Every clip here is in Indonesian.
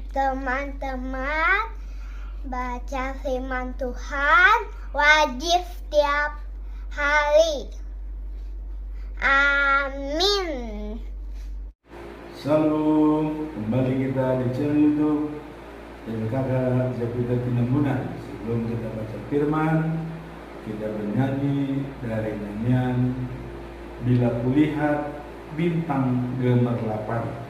Teman-teman, baca firman Tuhan wajib setiap hari. Amin. Shalom, kembali kita di channel YouTube TBKK Zapita Tinambunan. Sebelum kita baca firman, kita bernyanyi dari nyanyian Bila Kulihat Bintang Gemerlapan.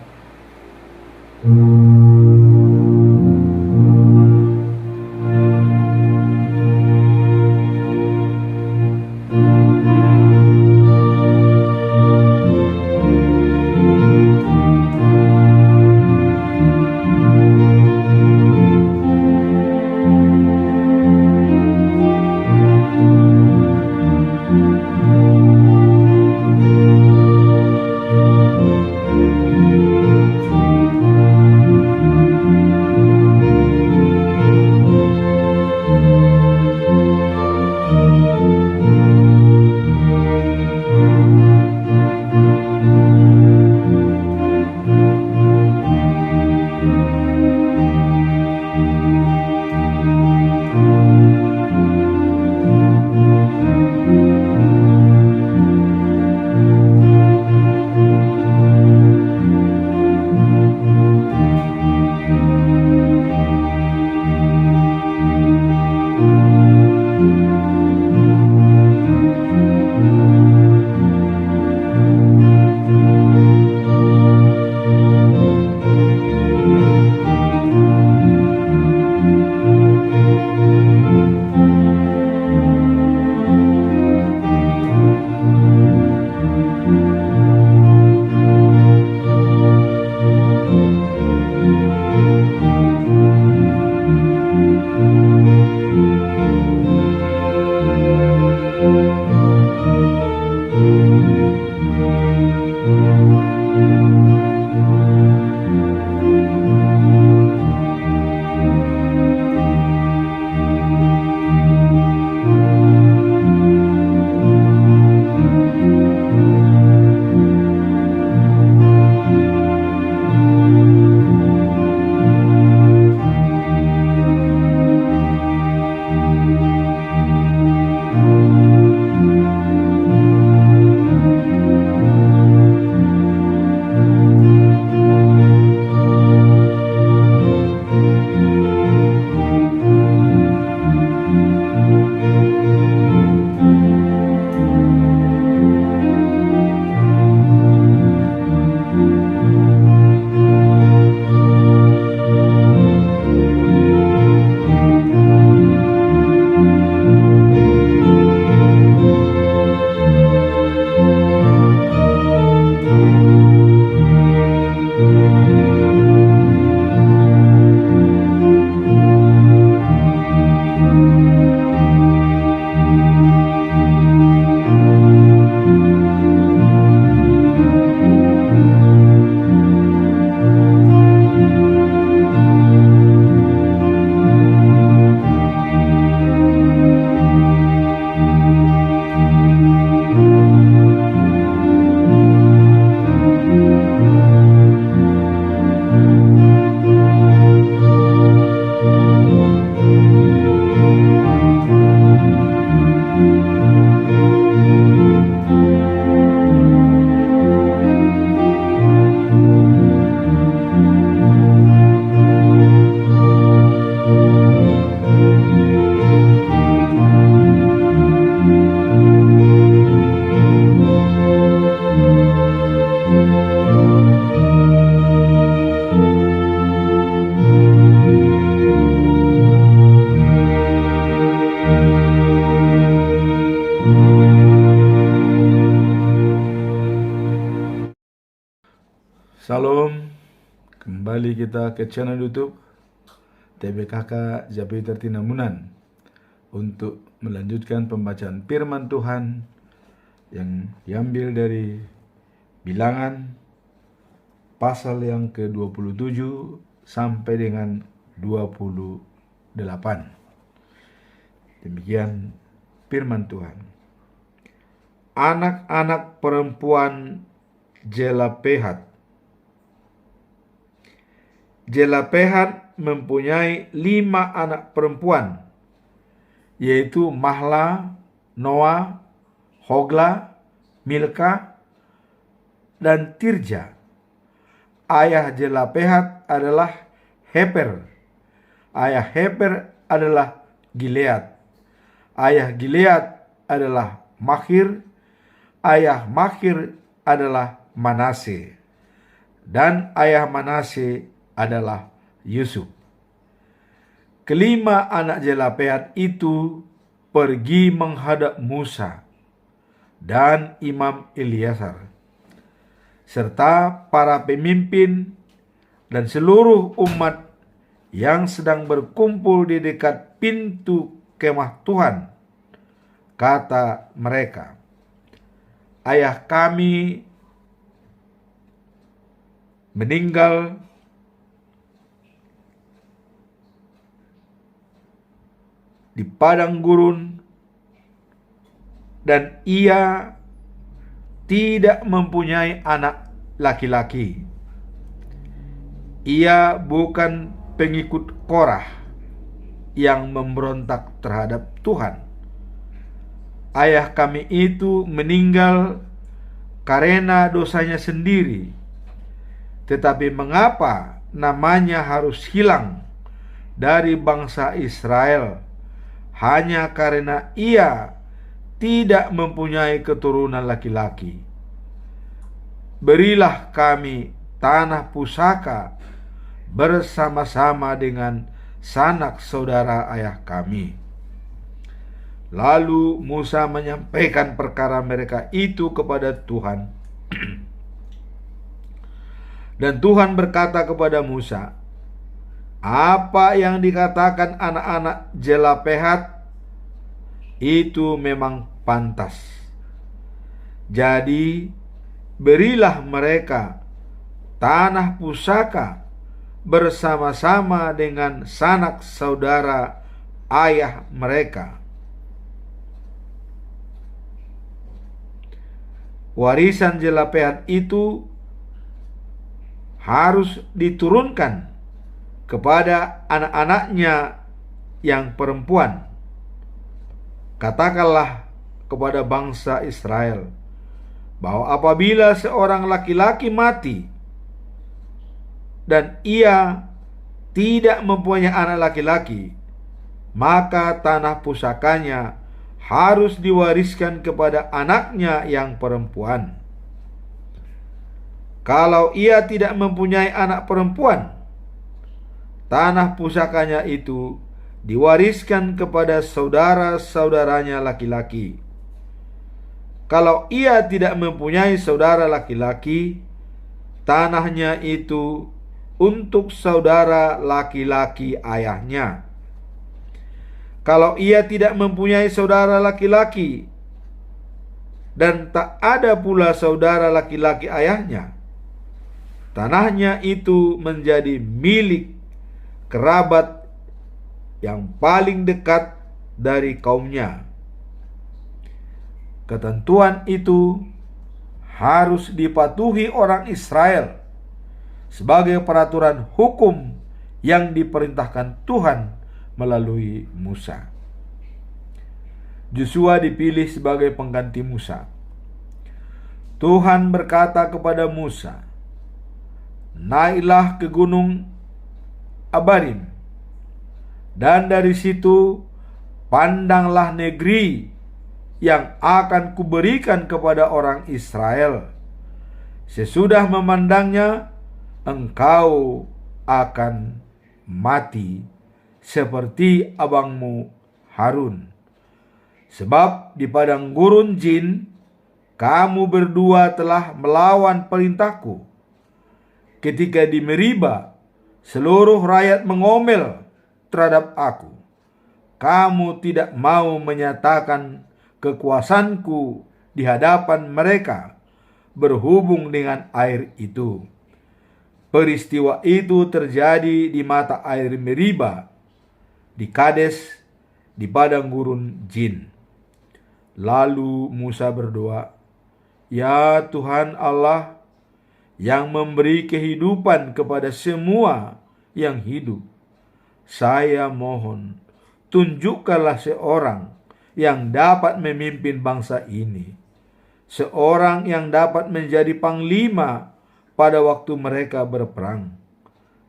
Shalom, kembali kita ke channel YouTube TBKK Zapita Tinambunan untuk melanjutkan pembacaan firman Tuhan yang diambil dari Bilangan pasal yang ke-27 sampai dengan 28. Demikian firman Tuhan. Anak-anak perempuan Jelapehat Zelofehad mempunyai 5 anak perempuan, yaitu Mahla, Noah, Hogla, Milka, dan Tirja. Ayah Zelofehad adalah Heper. Ayah Heper adalah Gilead. Ayah Gilead adalah Makhir. Ayah Makhir adalah Manase. Dan ayah Manase adalah Yusuf. Kelima anak Zelofehad itu pergi menghadap Musa dan Imam Eleazar, serta para pemimpin dan seluruh umat yang sedang berkumpul di dekat pintu kemah Tuhan. Kata mereka, ayah kami meninggal di padang gurun, dan ia tidak mempunyai anak laki-laki. Ia bukan pengikut Korah yang memberontak terhadap Tuhan. Ayah kami itu meninggal karena dosanya sendiri. Tetapi mengapa namanya harus hilang dari bangsa Israel hanya karena ia tidak mempunyai keturunan laki-laki? Berilah kami tanah pusaka bersama-sama dengan sanak saudara ayah kami. Lalu Musa menyampaikan perkara mereka itu kepada Tuhan. Dan Tuhan berkata kepada Musa, apa yang dikatakan anak-anak Zelofehad itu memang pantas. Jadi berilah mereka tanah pusaka bersama-sama dengan sanak saudara ayah mereka. Warisan Zelofehad itu harus diturunkan kepada anak-anaknya yang perempuan. Katakanlah kepada bangsa Israel bahwa apabila seorang laki-laki mati dan ia tidak mempunyai anak laki-laki, maka tanah pusakanya harus diwariskan kepada anaknya yang perempuan. Kalau ia tidak mempunyai anak perempuan, tanah pusakanya itu diwariskan kepada saudara-saudaranya laki-laki. Kalau ia tidak mempunyai saudara laki-laki, tanahnya itu untuk saudara laki-laki ayahnya. Kalau ia tidak mempunyai saudara laki-laki dan tak ada pula saudara laki-laki ayahnya, tanahnya itu menjadi milik kerabat yang paling dekat dari kaumnya. Ketentuan itu harus dipatuhi orang Israel sebagai peraturan hukum yang diperintahkan Tuhan melalui Musa. Yosua dipilih sebagai pengganti Musa. Tuhan berkata kepada Musa, naiklah ke gunung Abarim, dan dari situ pandanglah negeri yang akan kuberikan kepada orang Israel. Sesudah memandangnya, engkau akan mati seperti abangmu Harun. Sebab di padang gurun Zin, kamu berdua telah melawan perintahku. Ketika di Meriba, seluruh rakyat mengomel terhadap aku. Kamu tidak mau menyatakan kekuasaanku di hadapan mereka berhubung dengan air itu. Peristiwa itu terjadi di mata air Meriba, di Kades, di padang gurun Zin. Lalu Musa berdoa, ya Tuhan Allah yang memberi kehidupan kepada semua yang hidup. Saya mohon, tunjukkanlah seorang yang dapat memimpin bangsa ini, seorang yang dapat menjadi panglima pada waktu mereka berperang.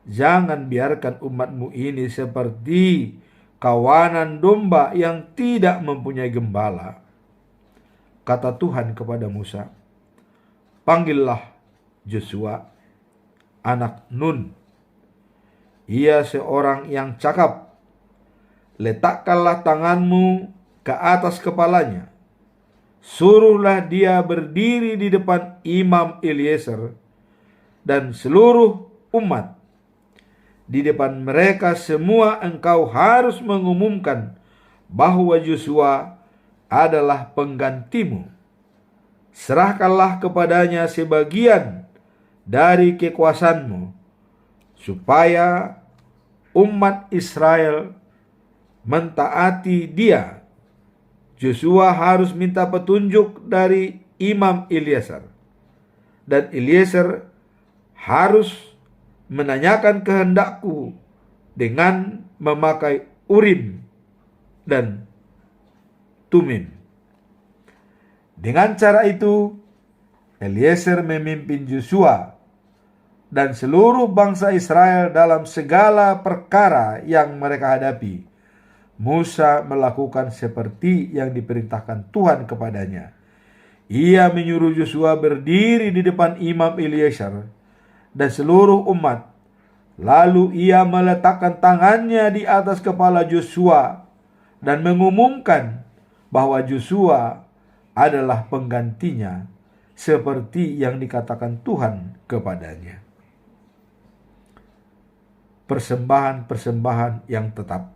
Jangan biarkan umatmu ini seperti kawanan domba yang tidak mempunyai gembala. Kata Tuhan kepada Musa, panggillah Yosua, anak Nun. Ia seorang yang cakap. Letakkanlah tanganmu ke atas kepalanya. Suruhlah dia berdiri di depan Imam Eliezer dan seluruh umat. Di depan mereka semua engkau harus mengumumkan bahwa Yosua adalah penggantimu. Serahkanlah kepadanya sebagian dari kekuasaanmu, supaya umat Israel mentaati dia. Yosua harus minta petunjuk dari Imam Eliezer, dan Eliezer harus menanyakan kehendakku dengan memakai Urim dan Tumim. Dengan cara itu, Eliezer memimpin Yosua dan seluruh bangsa Israel dalam segala perkara yang mereka hadapi. Musa melakukan seperti yang diperintahkan Tuhan kepadanya. Ia menyuruh Yosua berdiri di depan Imam Eliezer dan seluruh umat. Lalu ia meletakkan tangannya di atas kepala Yosua dan mengumumkan bahwa Yosua adalah penggantinya, seperti yang dikatakan Tuhan kepadanya. Persembahan-persembahan yang tetap.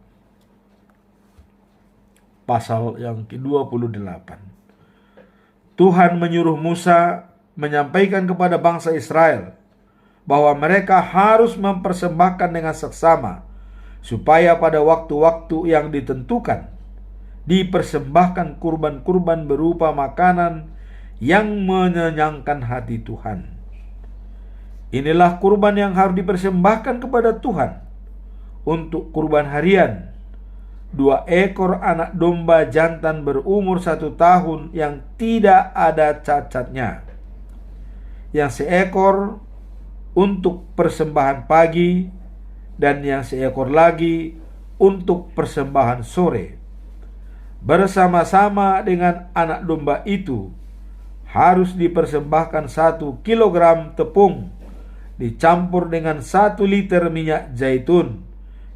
Pasal yang ke-28. Tuhan menyuruh Musa menyampaikan kepada bangsa Israel bahwa mereka harus mempersembahkan dengan seksama, supaya pada waktu-waktu yang ditentukan dipersembahkan kurban-kurban berupa makanan yang menyenangkan hati Tuhan. Inilah kurban yang harus dipersembahkan kepada Tuhan. Untuk kurban harian, 2 ekor anak domba jantan berumur 1 tahun yang tidak ada cacatnya, yang seekor untuk persembahan pagi, dan yang seekor lagi untuk persembahan sore. Bersama-sama dengan anak domba itu harus dipersembahkan 1 kilogram tepung dicampur dengan 1 liter minyak zaitun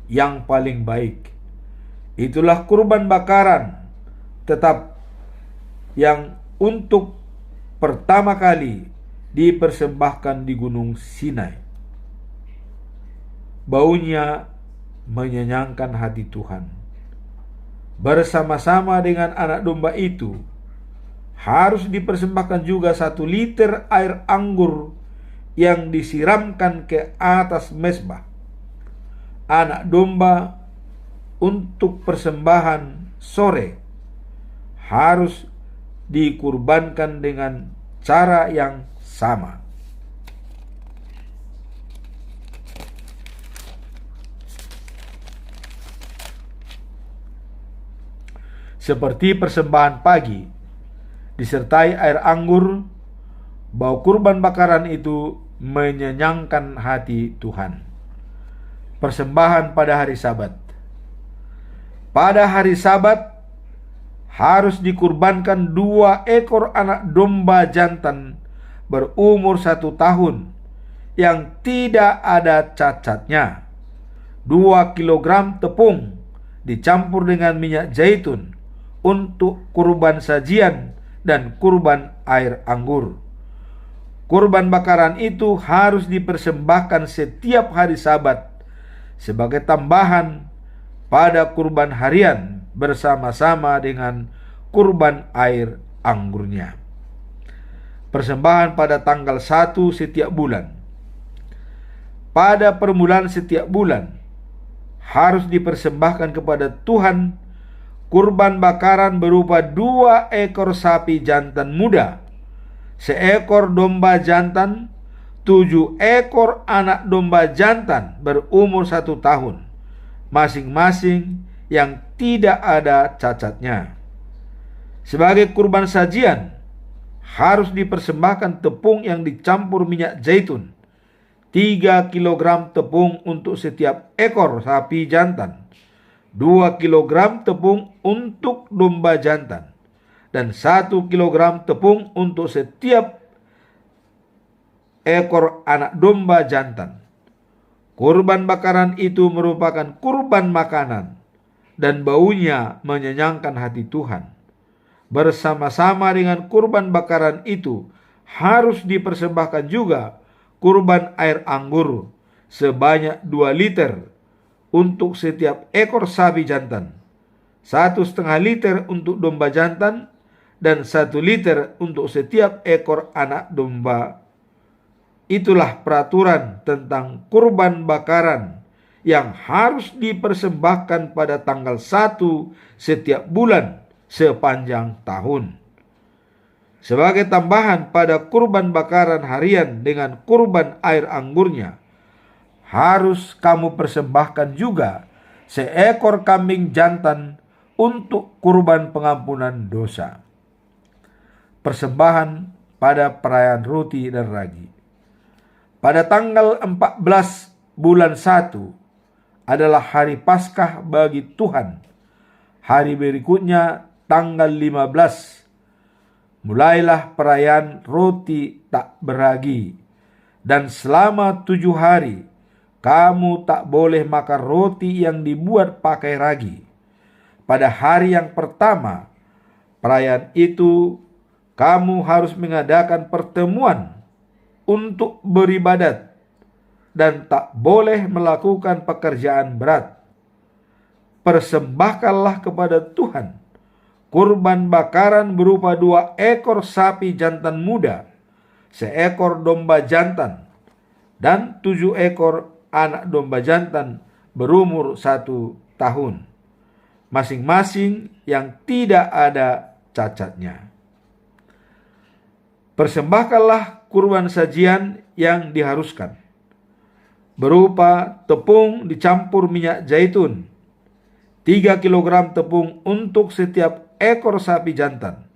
yang paling baik. Itulah kurban bakaran tetap yang untuk pertama kali dipersembahkan di Gunung Sinai. Baunya menyenangkan hati Tuhan. Bersama-sama dengan anak domba itu harus dipersembahkan juga 1 liter air anggur yang disiramkan ke atas mezbah. Anak domba untuk persembahan sore harus dikurbankan dengan cara yang sama. Seperti persembahan pagi disertai air anggur, bau kurban bakaran itu menyenangkan hati Tuhan. Persembahan pada hari Sabat. Pada hari Sabat harus dikurbankan 2 ekor anak domba jantan berumur 1 tahun yang tidak ada cacatnya, 2 kilogram tepung dicampur dengan minyak zaitun untuk kurban sajian dan kurban air anggur. Kurban bakaran itu harus dipersembahkan setiap hari Sabat sebagai tambahan pada kurban harian bersama-sama dengan kurban air anggurnya. Persembahan pada tanggal 1 setiap bulan. Pada permulaan setiap bulan harus dipersembahkan kepada Tuhan kurban bakaran berupa 2 ekor sapi jantan muda, 1 ekor domba jantan, 7 ekor anak domba jantan berumur 1 tahun, masing-masing yang tidak ada cacatnya. Sebagai kurban sajian, harus dipersembahkan tepung yang dicampur minyak zaitun, 3 kilogram tepung untuk setiap ekor sapi jantan, 2 kilogram tepung untuk domba jantan, dan 1 kilogram tepung untuk setiap ekor anak domba jantan. Kurban bakaran itu merupakan kurban makanan, dan baunya menyenangkan hati Tuhan. Bersama-sama dengan kurban bakaran itu harus dipersembahkan juga kurban air anggur sebanyak 2 liter untuk setiap ekor sapi jantan, 1,5 liter untuk domba jantan, dan 1 liter untuk setiap ekor anak domba. Itulah peraturan tentang kurban bakaran yang harus dipersembahkan pada tanggal 1 setiap bulan sepanjang tahun. Sebagai tambahan pada kurban bakaran harian dengan kurban air anggurnya, harus kamu persembahkan juga seekor kambing jantan untuk kurban pengampunan dosa. Persembahan pada perayaan roti dan ragi. Pada tanggal 14 bulan 1 adalah hari Paskah bagi Tuhan. Hari berikutnya tanggal 15 mulailah perayaan roti tak beragi, dan selama 7 hari kamu tak boleh makan roti yang dibuat pakai ragi. Pada hari yang pertama perayaan itu kamu harus mengadakan pertemuan untuk beribadat dan tak boleh melakukan pekerjaan berat. Persembahkanlah kepada Tuhan kurban bakaran berupa 2 ekor sapi jantan muda, 1 ekor domba jantan, dan 7 ekor anak domba jantan berumur 1 tahun, masing-masing yang tidak ada cacatnya. Persembahkanlah kurban sajian yang diharuskan, berupa tepung dicampur minyak zaitun, 3 kilogram tepung untuk setiap ekor sapi jantan,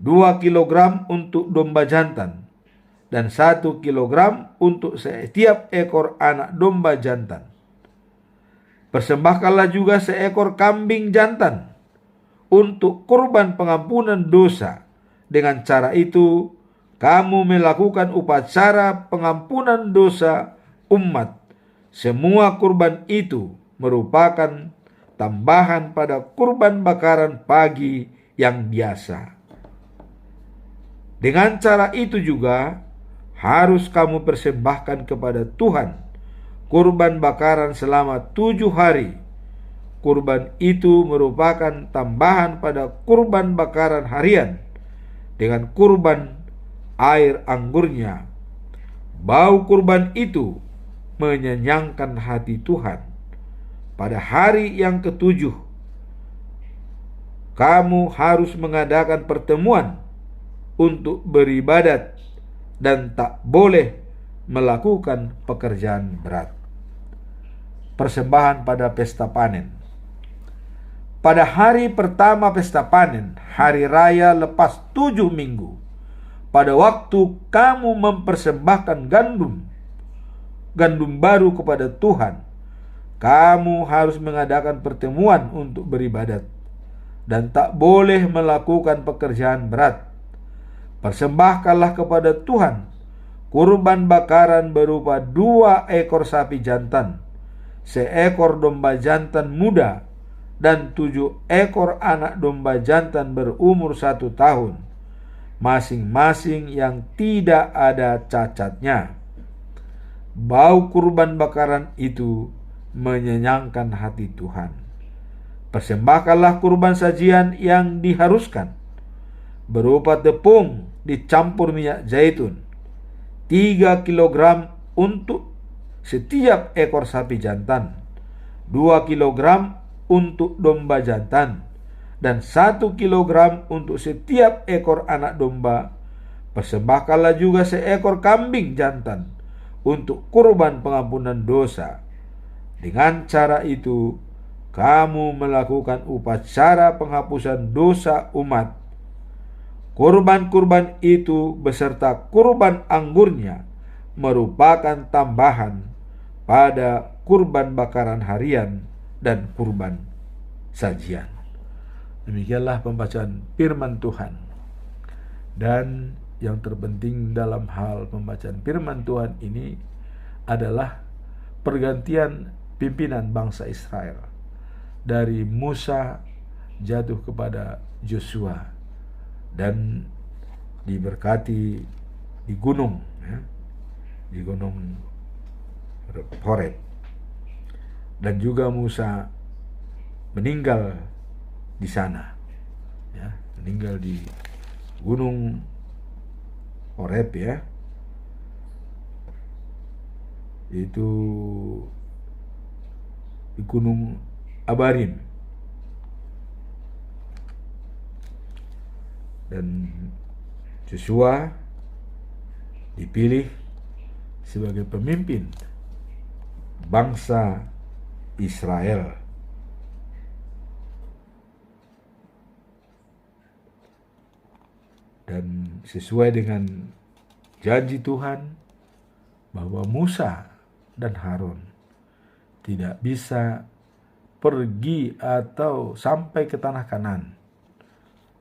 2 kilogram untuk domba jantan, dan 1 kilogram untuk setiap ekor anak domba jantan. Persembahkanlah juga 1 ekor kambing jantan untuk kurban pengampunan dosa. Dengan cara itu, kamu melakukan upacara pengampunan dosa umat. Semua kurban itu merupakan tambahan pada kurban bakaran pagi yang biasa. Dengan cara itu juga harus kamu persembahkan kepada Tuhan kurban bakaran selama 7 hari. Kurban itu merupakan tambahan pada kurban bakaran harian dengan kurban air anggurnya. Bau kurban itu menyenangkan hati Tuhan. Pada hari yang ke-7, kamu harus mengadakan pertemuan untuk beribadat dan tak boleh melakukan pekerjaan berat. Persembahan pada pesta panen. Pada hari pertama pesta panen, hari raya lepas 7 minggu, pada waktu kamu mempersembahkan gandum baru kepada Tuhan, kamu harus mengadakan pertemuan untuk beribadat dan tak boleh melakukan pekerjaan berat. Persembahkanlah kepada Tuhan kurban bakaran berupa 2 ekor sapi jantan, 1 ekor domba jantan muda, dan 7 ekor anak domba jantan berumur 1 tahun, masing-masing yang tidak ada cacatnya. Bau kurban bakaran itu menyenangkan hati Tuhan. Persembahkanlah kurban sajian yang diharuskan, berupa tepung dicampur minyak zaitun, 3 kilogram untuk setiap ekor sapi jantan, 2 kilogram untuk domba jantan, dan 1 kilogram untuk setiap ekor anak domba. Persembahkanlah juga seekor kambing jantan untuk kurban pengampunan dosa. Dengan cara itu, kamu melakukan upacara penghapusan dosa umat. Kurban-kurban itu beserta kurban anggurnya merupakan tambahan pada kurban bakaran harian dan kurban sajian. Demikianlah pembacaan firman Tuhan. Dan yang terpenting dalam hal pembacaan firman Tuhan ini adalah pergantian pimpinan bangsa Israel dari Musa jatuh kepada Yosua dan diberkati di gunung, di gunung Horeb, dan juga Musa meninggal di sana, meninggal di gunung Horeb, itu di gunung Abarim. Dan Yosua dipilih sebagai pemimpin bangsa Israel. Dan sesuai dengan janji Tuhan bahwa Musa dan Harun tidak bisa pergi atau sampai ke tanah Kanaan,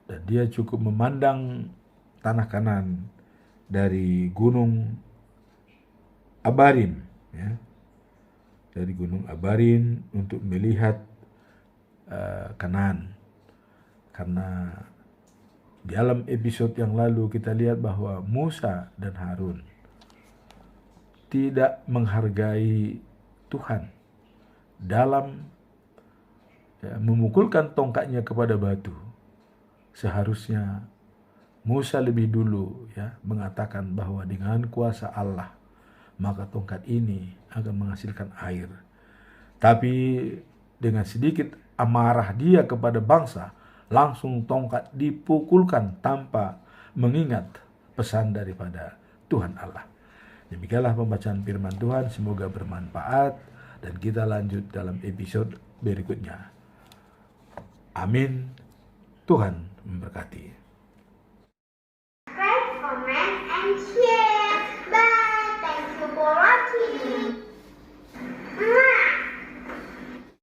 dan dia cukup memandang tanah Kanaan dari gunung Abarim, dari gunung Abarim untuk melihat Kanaan. Karena di dalam episode yang lalu kita lihat bahwa Musa dan Harun tidak menghargai Tuhan dalam memukulkan tongkatnya kepada batu. Seharusnya Musa lebih dulu mengatakan bahwa dengan kuasa Allah maka tongkat ini akan menghasilkan air. Tapi dengan sedikit amarah dia kepada bangsa, langsung tongkat dipukulkan tanpa mengingat pesan daripada Tuhan Allah. Demikianlah pembacaan firman Tuhan, semoga bermanfaat dan kita lanjut dalam episode berikutnya. Amin. Tuhan memberkati. Subscribe, comment, and share. Bye. Thank you for watching.